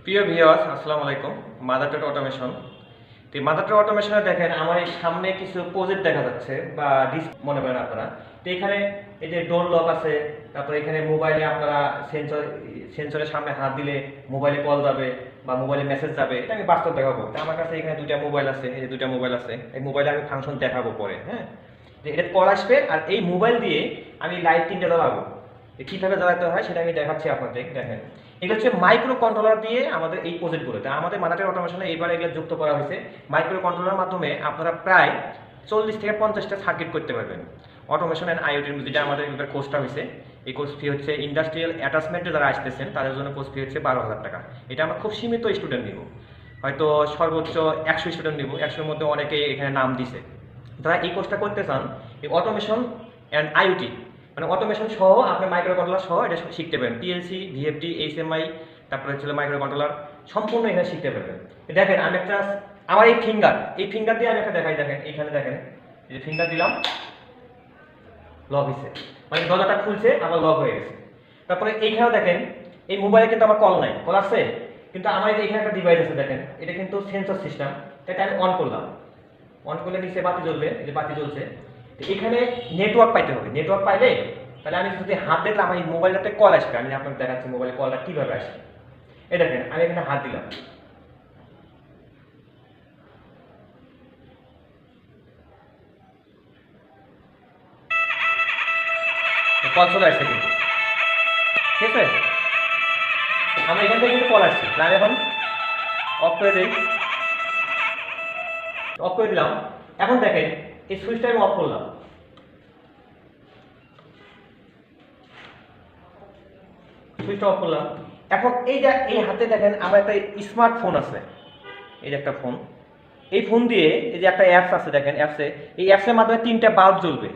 প্রিয় ভিউয়ার্স, আসসালামু আলাইকুম। Mother dot automation. তো মাদার ডট অটোমেশনে দেখেন আমার এই সামনে কিছু প্রজেক্ট দেখা যাচ্ছে বা ডিস্ক মনে করেন আপনারা। তো এখানে এই যে ডোর লক আছে, তারপরে এখানে মোবাইলে আপনারা সেন্সরের সামনে হাত দিলে মোবাইলে কল যাবে বা মোবাইলে মেসেজ যাবে। এটা আমি বাস্তব দেখাবো। তো আমার কাছে এখানে দুইটা মোবাইল আছে, এই যে দুইটা মোবাইল আছে। এই মোবাইলে আমি ফাংশন দেখাবো পরে, হ্যাঁ। যে এটা কল আসবে আর এই মোবাইল দিয়ে আমি লাইট তিনটা জ্বালাবো। কিভাবে জ্বালাতে হয় সেটা আমি দেখাচ্ছি আপনাদের। দেখেন, এগুলো হচ্ছে মাইক্রো কন্ট্রোলার দিয়ে আমাদের এই প্রজেক্টগুলো, তা আমাদের মাদার অটোমেশনে এইবার এগুলো যুক্ত করা হয়েছে। মাইক্রো কন্ট্রোলার মাধ্যমে আপনারা প্রায় 40 থেকে 50টা সার্কিট করতে পারবেন। অটোমেশন অ্যান্ড আইওটির মধ্যে যেটা আমাদের এবার কোর্সটা হয়েছে, এই কোর্স ফি হচ্ছে ইন্ডাস্ট্রিয়াল অ্যাটাচমেন্টে যারা আসতেছেন তাদের জন্য কোর্স ফি হচ্ছে 12,000 টাকা। এটা আমরা খুব সীমিত স্টুডেন্ট নিব, হয়তো সর্বোচ্চ 100 স্টুডেন্ট নিব। 100-এর মধ্যে অনেকেই এখানে নাম দিছে। যারা এই কোর্সটা করতে চান, এই অটোমেশন অ্যান্ড আইওটি মানে অটোমেশন সহ আপনি মাইক্রো কন্ট্রোলার সহ এটা শিখতে পারেন। পিএলসি, ভিএফডি, এইচএমআই, তারপরে হচ্ছে মাইক্রো কন্ট্রোলার সম্পূর্ণ এখানে শিখতে পারবেন। দেখেন আমি একটা, আমার এই ফিঙ্গার দিয়ে আমি একটা দেখাই। দেখেন এইখানে দেখেন, এই যে ফিঙ্গার দিলাম, লক হয়েছে, মানে দরজাটা খুলছে আবার লক হয়ে গেছে। তারপরে এইখানেও দেখেন, এই মোবাইলে কিন্তু আমার কল নাই, কল আছে, কিন্তু আমার এখানে একটা ডিভাইস আছে। দেখেন এটা কিন্তু সেন্সর সিস্টেম। এটা আমি অন করলাম, অন করলে নিচে বাতি জ্বলবে, এই যে বাতি জ্বলছে। এখানে নেটওয়ার্ক পাইতে হবে। নেটওয়ার্ক পাইলে তাহলে আমি যদি হাত দিলে আমার এই মোবাইলটাতে কল আসবে। আমি আপনাকে দেখাচ্ছি মোবাইলে কলটা কীভাবে আসে। এই দেখেন আমি এখানে হাত দিলাম, কল চলে আসছে কিন্তু, ঠিক আছে। আমার এখান থেকে কিন্তু কল আসছে। আমি এখন অফ করে দিই, অফ করে দিলাম। এখন দেখেন এই সুইচটা আমি অফ করলাম, সুইচটা অফ করলাম। এখন এই যে এই হাতে দেখেন আমার একটা স্মার্টফোন আছে, এই যে একটা ফোন। এই ফোন দিয়ে এই যে একটা অ্যাপস আছে, দেখেন অ্যাপসে, এই অ্যাপসের মাধ্যমে 3টা বাল্ব জ্বলবে।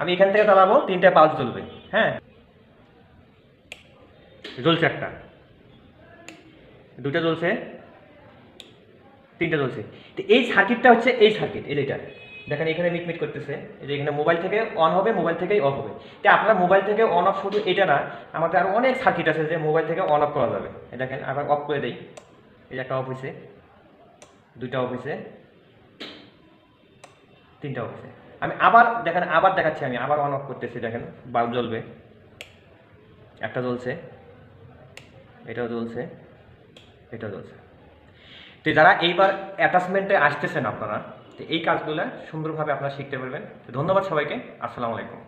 আমি এখান থেকে চালাবো, 3টা বাল্ব জ্বলবে, হ্যাঁ। জ্বলছে একটা, দুটো জ্বলছে, 3টা জ্বলছে। তো এই সার্কিটটা হচ্ছে এই সার্কিট, এই যেটা দেখেন এখানে মিটমিট করতেছে। এই যে এখানে মোবাইল থেকে অন হবে, মোবাইল থেকেই অফ হবে। তো আপনার মোবাইল থেকে অন অফ শুধু এটা না, আমাদের আরও অনেক সার্কিট আছে যে মোবাইল থেকে অন অফ করা যাবে। এই দেখেন আবার অফ করে দেই, এই যে একটা অফ হয়েছে, 2টা অফ হয়েছে, 3টা অফ হয়েছে। আমি আবার দেখেন, আবার দেখাচ্ছি, আমি আবার অন অফ করতেছি। দেখেন বাল্ব জ্বলবে, একটা জ্বলছে, এটাও জ্বলছে, এটাও জ্বলছে। তো যারা এইবার অ্যাটাচমেন্টে আসতেছেন আপনারা, তো এই কাজগুলো সুন্দরভাবে আপনারা শিখতে পারবেন। ধন্যবাদ সবাইকে। আসসালামু আলাইকুম।